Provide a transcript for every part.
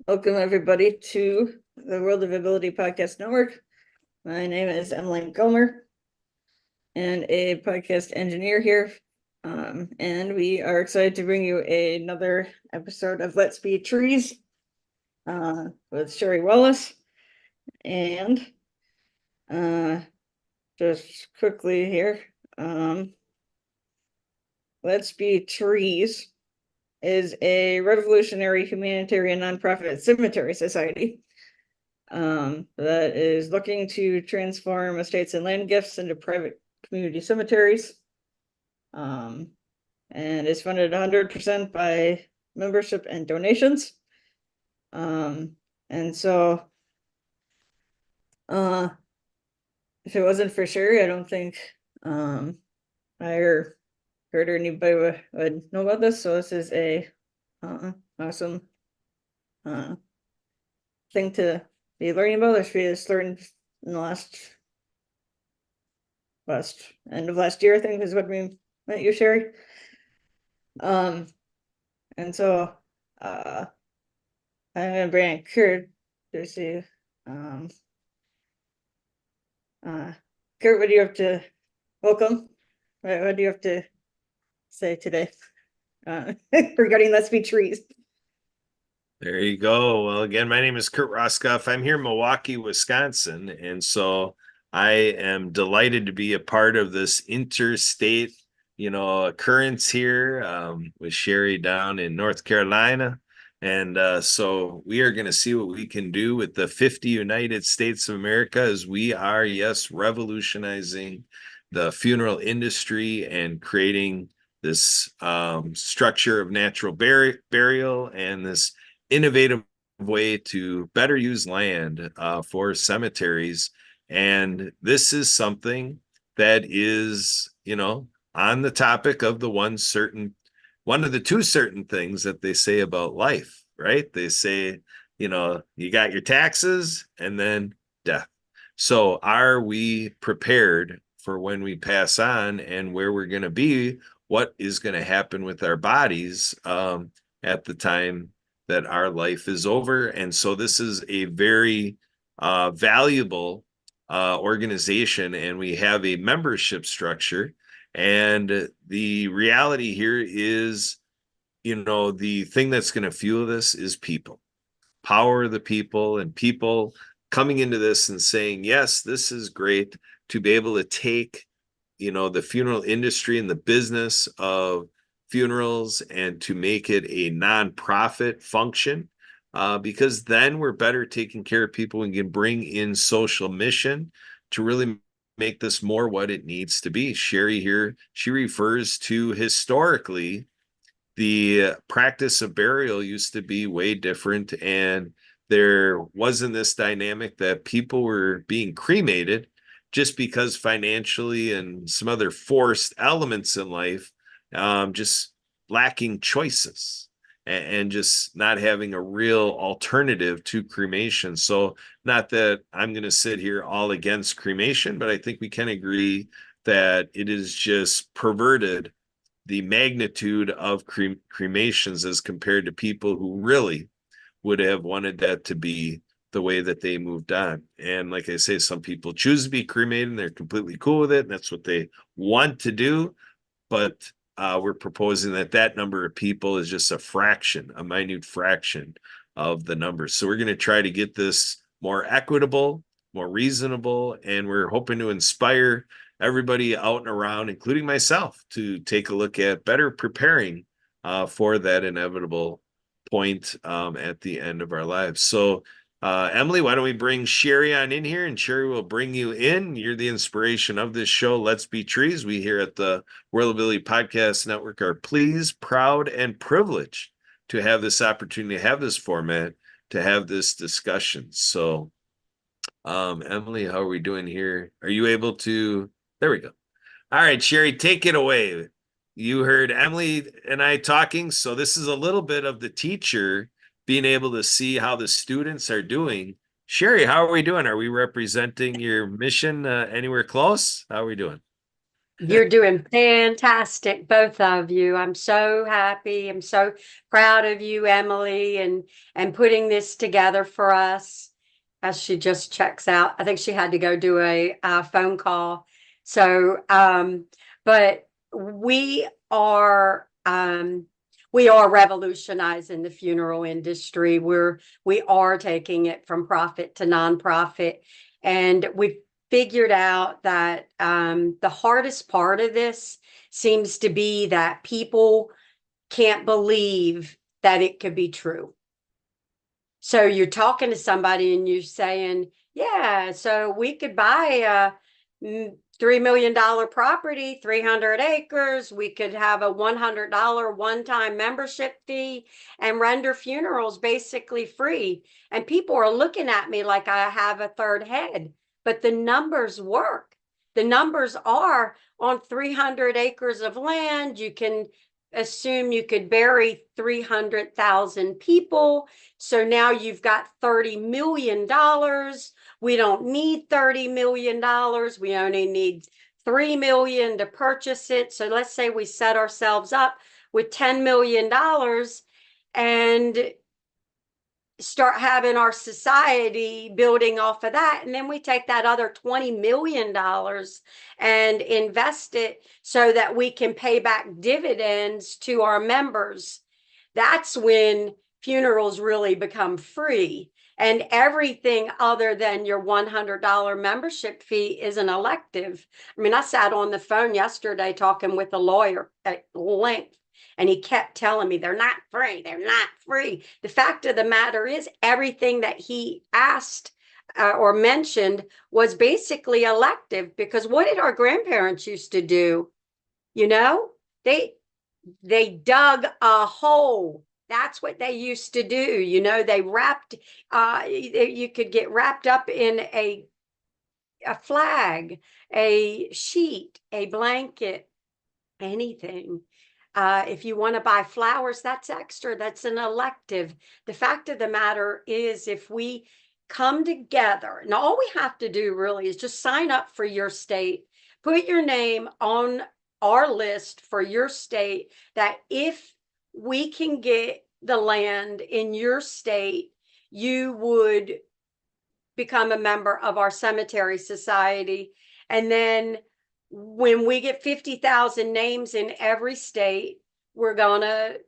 Welcome, everybody, to the World of Ability Podcast Network. My name is Emily Gomer, and a podcast engineer here. And we are excited to bring you another episode of Let's Be Trees with Sherry Wallace. And just quickly here, Let's Be Trees is a revolutionary humanitarian nonprofit cemetery society that is looking to transform estates and land gifts into private community cemeteries, and is funded 100% by membership and donations. And so if it wasn't for Sherry, I don't think I heard or anybody would know about this. So this is a awesome thing to be learning about. This we just learned in the last end of last year, I think, is what we met you, Sherry. And so I'm gonna bring Kurt to see. Kurt, what do you have to welcome? What do you have to say today regarding Let's Be Trees? There you go. Well, again, my name is Kurt Roscoff. I'm here in Milwaukee, Wisconsin. And so I am delighted to be a part of this interstate, occurrence here with Sherry down in North Carolina. And so we are going to see what we can do with the 50 United States of America as we are, yes, revolutionizing the funeral industry and creating this structure of natural burial and this innovative way to better use land for cemeteries. And this is something that is, on the topic of one of the two certain things that they say about life, right? They say, you got your taxes and then death. So are we prepared for when we pass on and where we're going to be? What is going to happen with our bodies at the time that our life is over? And so this is a very valuable organization, and we have a membership structure. And the reality here is, the thing that's going to fuel this is people, power of the people, and people coming into this and saying, yes, this is great to be able to take, the funeral industry and the business of funerals and to make it a nonprofit function, because then we're better taking care of people and can bring in social mission to really make this more what it needs to be. Sherry here, she refers to historically the practice of burial used to be way different, and there wasn't this dynamic that people were being cremated just because financially and some other forced elements in life, just lacking choices and just not having a real alternative to cremation. So not that I'm going to sit here all against cremation, but I think we can agree that it is just perverted the magnitude of cremations as compared to people who really would have wanted that to be the way that they moved on. And like I say, some people choose to be cremated and they're completely cool with it, and that's what they want to do. But we're proposing that number of people is just a minute fraction of the number. So we're going to try to get this more equitable, more reasonable, and we're hoping to inspire everybody out and around, including myself, to take a look at better preparing for that inevitable point at the end of our lives. So Emily, why don't we bring Sherry on in here, and Sherry will bring you in. You're the inspiration of this show, Let's Be Trees. We here at the World Ability Podcast Network are pleased, proud, and privileged to have this opportunity, to have this format, to have this discussion. So Emily, how are we doing here? Are you able to? There we go. All right, Sherry, take it away. You heard Emily and I talking, so this is a little bit of the teacher being able to see how the students are doing. Sherry, how are we doing? Are we representing your mission anywhere close? How are we doing? You're doing fantastic, both of you. I'm so happy. I'm so proud of you, Emily, and putting this together for us as she just checks out. I think she had to go do a phone call. So, but we are revolutionizing the funeral industry. We are taking it from profit to nonprofit, and we've figured out that the hardest part of this seems to be that people can't believe that it could be true. So you're talking to somebody and you're saying, yeah, so we could buy a $3 million property, 300 acres. We could have a $100 one-time membership fee and render funerals basically free. And people are looking at me like I have a third head, but the numbers work. The numbers are on 300 acres of land. You can assume you could bury 300,000 people. So now you've got $30 million. We don't need $30 million. We only need 3 million to purchase it. So let's say we set ourselves up with $10 million and start having our society building off of that. And then we take that other $20 million and invest it so that we can pay back dividends to our members. That's when funerals really become free. And everything other than your $100 membership fee is an elective. I mean, I sat on the phone yesterday talking with a lawyer at length, and he kept telling me they're not free. They're not free. The fact of the matter is, everything that he asked or mentioned was basically elective, because what did our grandparents used to do? You know, they dug a hole. That's what they used to do. You know, they wrapped, you could get wrapped up in a flag, a sheet, a blanket, anything. If you want to buy flowers, that's extra. That's an elective. The fact of the matter is, if we come together, and all we have to do really is just sign up for your state, put your name on our list for your state, that if we can get the land in your state, you would become a member of our cemetery society. And then when we get 50,000 names in every state, we're going to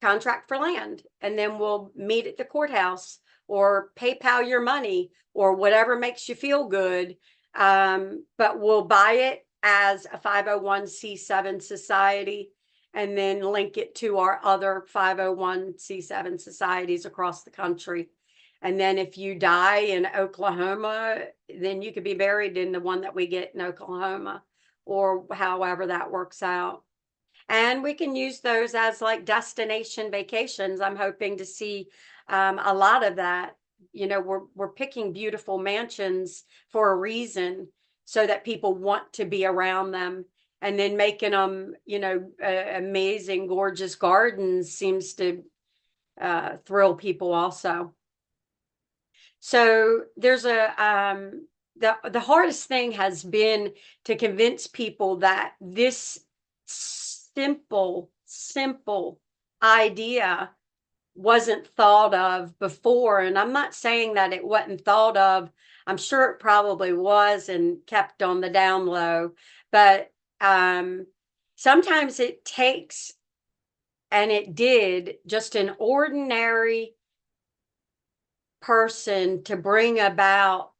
contract for land, and then we'll meet at the courthouse or PayPal your money or whatever makes you feel good. But we'll buy it as a 501c7 society and then link it to our other 501c7 societies across the country. And then if you die in Oklahoma, then you could be buried in the one that we get in Oklahoma, or however that works out. And we can use those as like destination vacations. I'm hoping to see a lot of that. You know, we're picking beautiful mansions for a reason, so that people want to be around them. And then making them, you know, amazing, gorgeous gardens seems to thrill people also. So there's the hardest thing has been to convince people that this simple idea wasn't thought of before. And I'm not saying that it wasn't thought of. I'm sure it probably was and kept on the down low. But sometimes it takes, and it did, just an ordinary person to bring about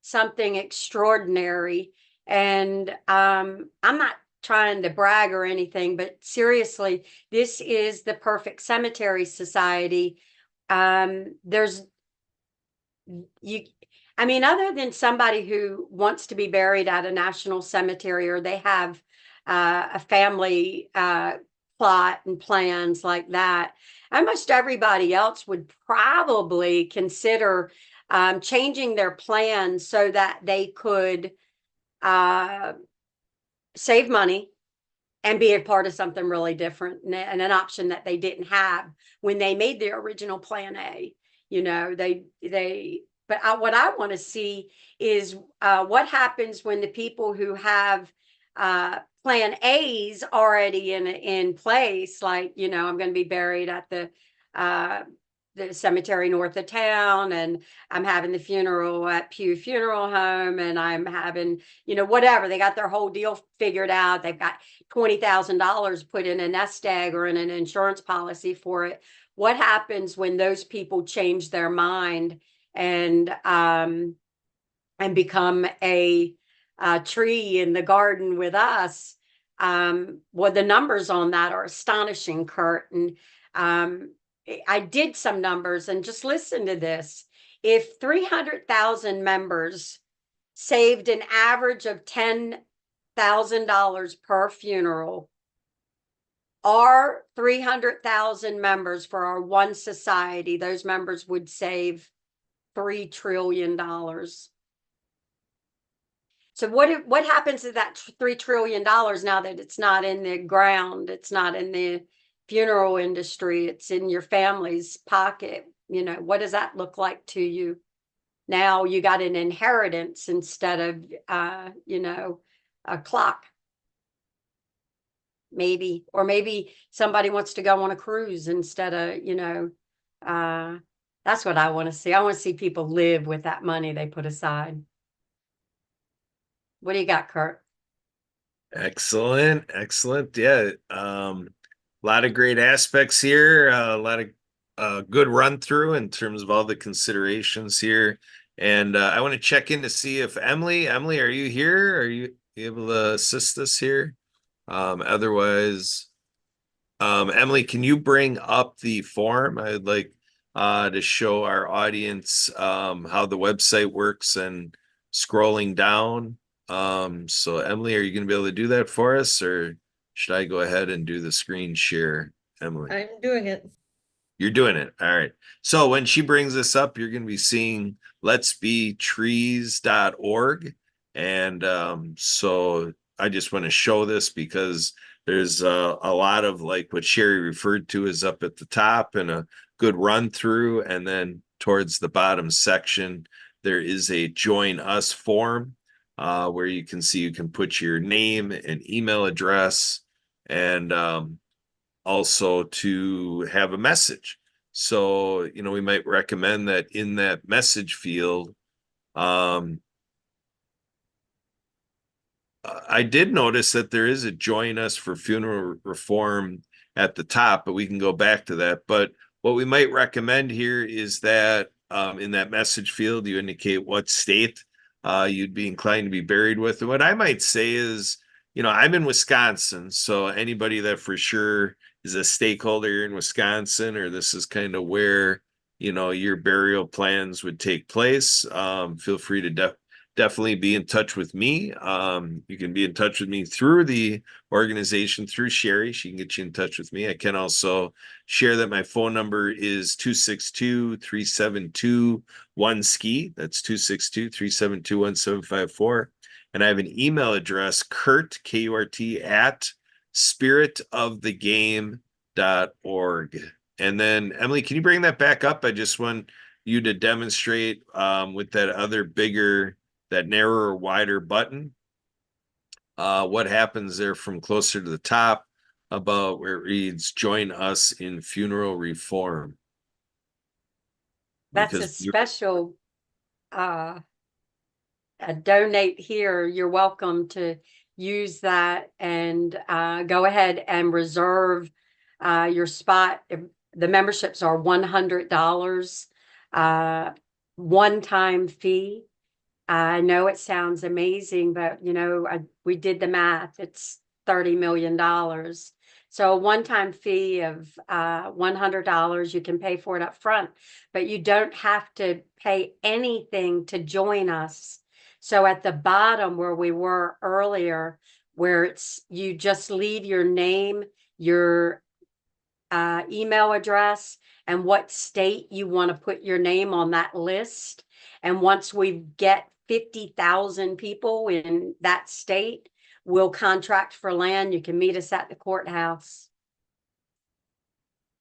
something extraordinary. And I'm not trying to brag or anything, but seriously, this is the perfect cemetery society. There's you I mean, other than somebody who wants to be buried at a national cemetery, or they have a family plot and plans like that, almost everybody else would probably consider changing their plans so that they could save money and be a part of something really different, and an option that they didn't have when they made their original plan A. You know, but what I want to see is what happens when the people who have plan A's already in place, like, you know, I'm going to be buried at the cemetery north of town, and I'm having the funeral at Pew Funeral Home, and I'm having, you know, whatever. They got their whole deal figured out. They've got $20,000 put in a nest egg or in an insurance policy for it. What happens when those people change their mind and become a tree in the garden with us? Well, the numbers on that are astonishing, Kurt. And I did some numbers, and just listen to this. If 300,000 members saved an average of $10,000 per funeral, our 300,000 members for our one society, those members would save $3 trillion. So what happens to that $3 trillion now that it's not in the ground, it's not in the funeral industry, it's in your family's pocket? You know, what does that look like to you? Now you got an inheritance instead of you know, a clock. Maybe, or maybe somebody wants to go on a cruise instead of, you know, that's what I want to see. I want to see people live with that money they put aside. What do you got, Kurt? Excellent, excellent. Yeah, a lot of great aspects here. A lot of good run through in terms of all the considerations here. And I want to check in to see if Emily, are you here? Are you able to assist us here? Otherwise, Emily, can you bring up the form? I'd like to show our audience how the website works and scrolling down. So Emily, are you going to be able to do that for us, or should I go ahead and do the screen share, Emily? I'm doing it. You're doing it. All right. So when she brings this up, you're going to be seeing letsbetrees.org. And so I just want to show this because there's a lot of like what Sherry referred to is up at the top and a good run through. And then towards the bottom section, there is a join us form where you can see you can put your name and email address and also to have a message. So, you know, we might recommend that in that message field, I did notice that there is a join us for funeral reform at the top, but we can go back to that. But what we might recommend here is that in that message field, you indicate what state you'd be inclined to be buried with. And what I might say is, you know, I'm in Wisconsin, so anybody that for sure is a stakeholder in Wisconsin, or this is kind of where, you know, your burial plans would take place, feel free to definitely be in touch with me. You can be in touch with me through the organization, through Sherry. She can get you in touch with me. I can also share that my phone number is 262-372-1SKI. That's 262-372-1754. And I have an email address, Kurt, K-U-R-T, at spiritofthegame.org. And then Emily, can you bring that back up? I just want you to demonstrate with that other bigger, that narrower, wider button, what happens there from closer to the top about where it reads join us in funeral reform. That's a special donate here. You're welcome to use that and go ahead and reserve your spot. The memberships are $100, one-time fee. I know it sounds amazing, but you know, we did the math. It's $30 million. So a one-time fee of $100, you can pay for it up front, but you don't have to pay anything to join us. So at the bottom where we were earlier, where it's you just leave your name, your email address, and what state you want to put your name on that list. And once we get 50,000 people in that state, we'll contract for land. You can meet us at the courthouse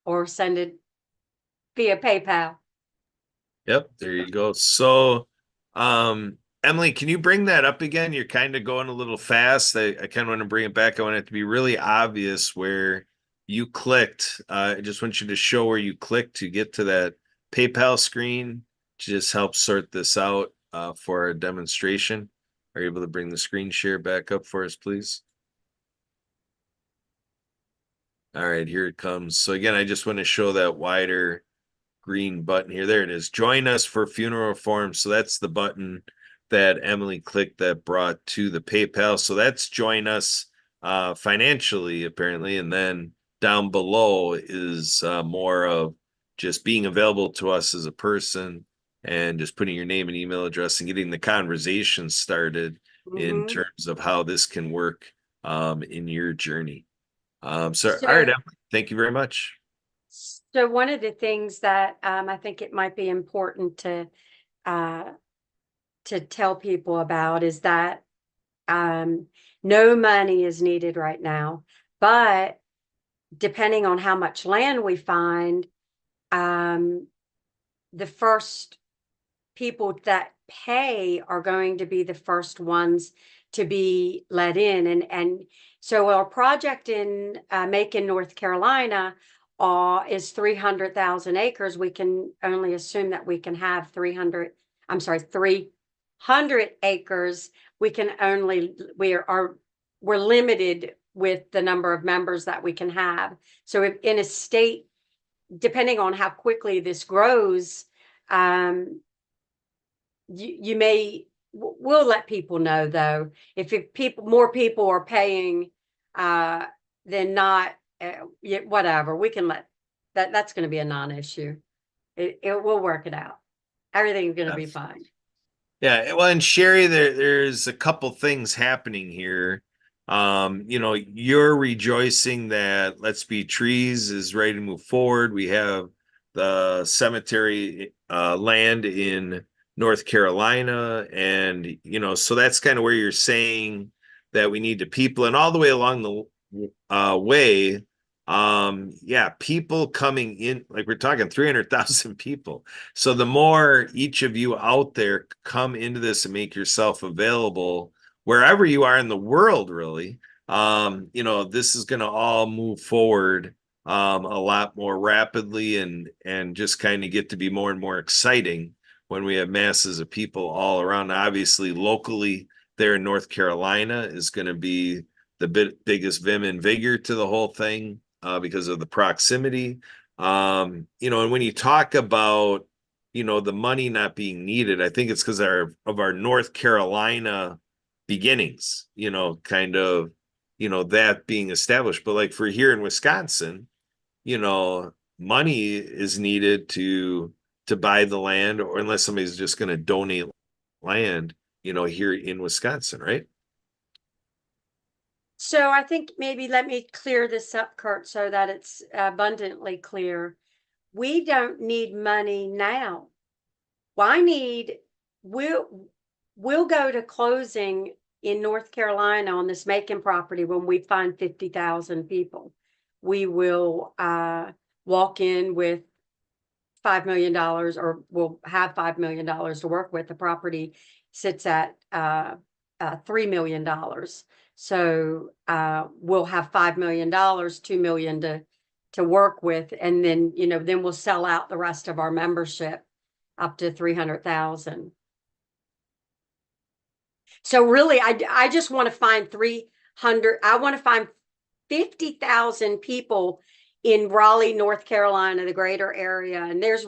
or send it via PayPal. Yep, there you go. So Emily, can you bring that up again? You're kind of going a little fast. I kind of want to bring it back. I want it to be really obvious where you clicked. I just want you to show where you clicked to get to that PayPal screen to just help sort this out for our demonstration. Are you able to bring the screen share back up for us, please? All right, here it comes. So again, I just want to show that wider green button here. There it is. Join us for funeral reform. So that's the button that Emily clicked that brought to the PayPal. So that's join us financially, apparently. And then down below is more of just being available to us as a person and just putting your name and email address and getting the conversation started in Mhm. terms of how this can work in your journey. So, all right, So, Emily, thank you very much. so one of the things that I think it might be important uh, to tell people about is that no money is needed right now, but depending on how much land we find, the first people that pay are going to be the first ones to be let in. And so our project in Macon, North Carolina is 300,000 acres. We can only assume that we can have 300 acres. We can only, we're limited with the number of members that we can have. So if in a state, depending on how quickly this grows, you may, we'll let people know though, if more people are paying than not, whatever, we can let that's going to be a non-issue. It will work it out. Everything's going to be fine. Yeah, well, and Sherry, there's a couple things happening here. You're rejoicing that Let's Be Trees is ready to move forward. We have the cemetery land in North Carolina, and so that's kind of where you're saying that we need to people, and all the way along the way, yeah, people coming in, like we're talking 300,000 people. So the more each of you out there come into this and make yourself available wherever you are in the world, really, this is going to all move forward a lot more rapidly and just kind of get to be more and more exciting when we have masses of people all around. Obviously, locally there in North Carolina is going to be the biggest vim and vigor to the whole thing because of the proximity. And when you talk about, the money not being needed, I think it's because of our North Carolina beginnings, kind of, that being established. But like for here in Wisconsin, money is needed to buy the land, or unless somebody's just going to donate land, here in Wisconsin, right? So I think maybe let me clear this up, Kurt, so that it's abundantly clear. We don't need money now. We'll go to closing in North Carolina on this Macon property when we find 50,000 people. We will walk in with $5 million, or we'll have $5 million to work with. The property sits at $3 million. So we'll have $5 million, $2 million to work with, and then then we'll sell out the rest of our membership up to 300,000. So really, I just want to find 300. I want to find 50,000 people in Raleigh, North Carolina, the greater area, and there's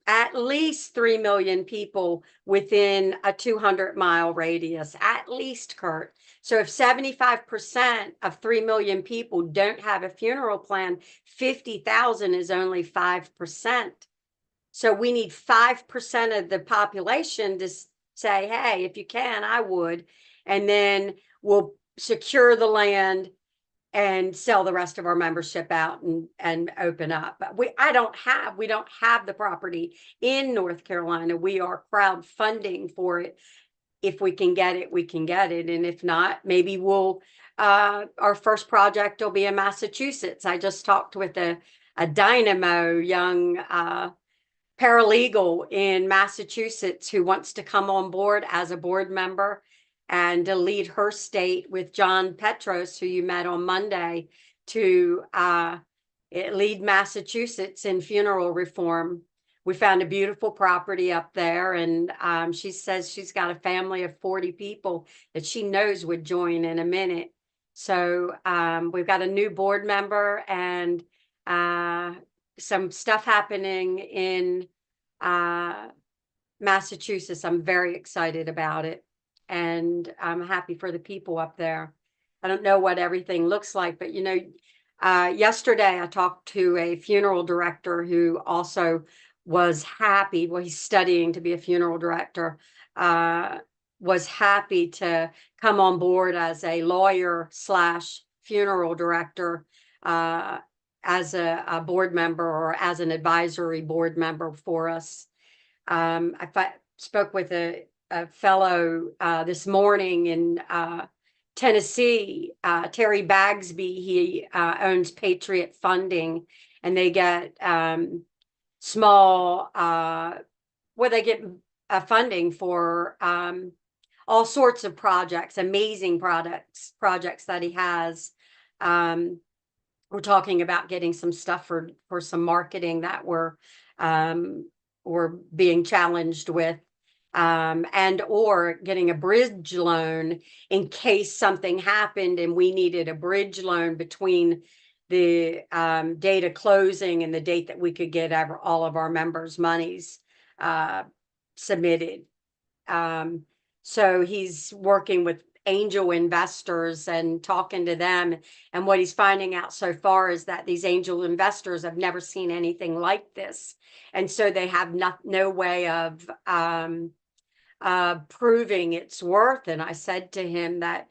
at least 3 million people within a 200-mile radius, at least, Kurt. So if 75% of 3 million people don't have a funeral plan, 50,000 is only 5%. So we need 5% of the population to say, hey, if you can, I would. And then we'll secure the land and sell the rest of our membership out and open up. But we don't have the property in North Carolina. We are crowdfunding for it. If we can get it, we can get it. And if not, maybe our first project will be in Massachusetts. I just talked with a dynamo young paralegal in Massachusetts who wants to come on board as a board member and to lead her state with John Petros, who you met on Monday, to lead Massachusetts in funeral reform. We found a beautiful property up there, and she says she's got a family of 40 people that she knows would join in a minute. So we've got a new board member and some stuff happening in Massachusetts. I'm very excited about it, and I'm happy for the people up there. I don't know what everything looks like, but yesterday I talked to a funeral director who also was happy. Well, he's studying to be a funeral director. Was happy to come on board as a lawyer / funeral director, as a board member or as an advisory board member for us. I spoke with a fellow this morning in Tennessee, Terry Bagsby. He owns Patriot Funding, and they get small, they get funding for all sorts of projects, amazing projects that he has. We're talking about getting some stuff for some marketing that we're being challenged with, and or getting a bridge loan in case something happened and we needed a bridge loan between the date of closing and the date that we could get all of our members' monies submitted. So he's working with angel investors and talking to them. And what he's finding out so far is that these angel investors have never seen anything like this. And so they have no way of proving its worth. And I said to him that,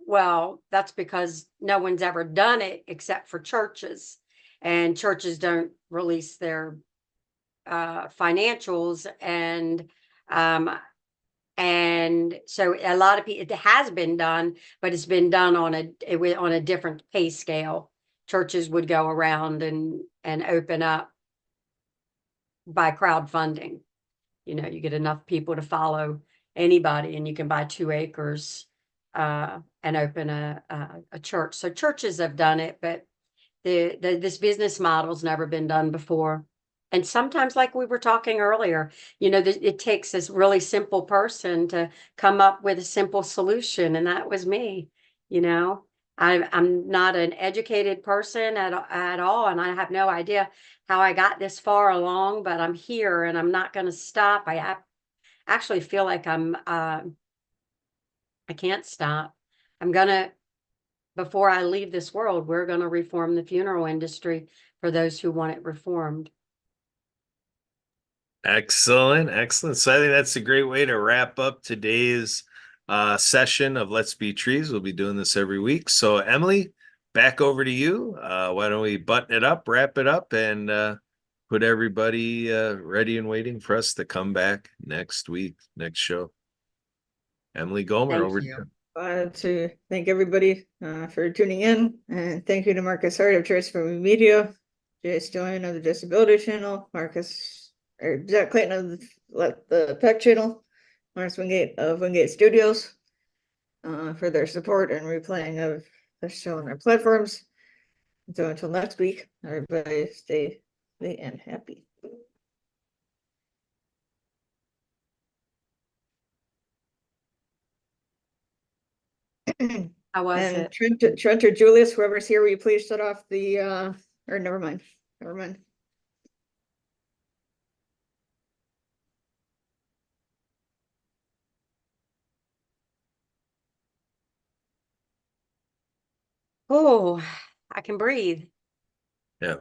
well, that's because no one's ever done it except for churches. And churches don't release their financials. And so a lot of people, it has been done, but it's been done on a different pay scale. Churches would go around and open up by crowdfunding. You get enough people to follow anybody, and you can buy 2 acres and open a church. So churches have done it, but this business model's never been done before. And sometimes, like we were talking earlier, it takes this really simple person to come up with a simple solution. And that was me. I'm not an educated person at all. And I have no idea how I got this far along, but I'm here and I'm not going to stop. I actually feel like I can't stop. Before I leave this world, we're going to reform the funeral industry for those who want it reformed. Excellent. So I think that's a great way to wrap up today's session of Let's Be Trees. We'll be doing this every week. So Emily, back over to you. Why don't we button it up, wrap it up, and put everybody ready and waiting for us to come back next week, next show. Emily Gomer, Thank over you. to you. To thank everybody for tuning in, and thank you to Marcus Hart of Transforming Media, Jace Join of the Disability Channel, Jack Clayton of the Peck Channel, Lawrence Wingate of Wingate Studios for their support and replaying of the show on their platforms. So until next week, everybody stay healthy and happy. How was And it? Trent or Julius, whoever's here, will you please shut off the or never mind. Oh, I can breathe. Yeah.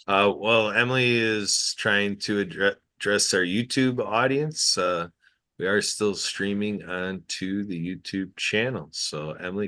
Well, Emily is trying to address our YouTube audience. We are still streaming onto the YouTube channel. So Emily,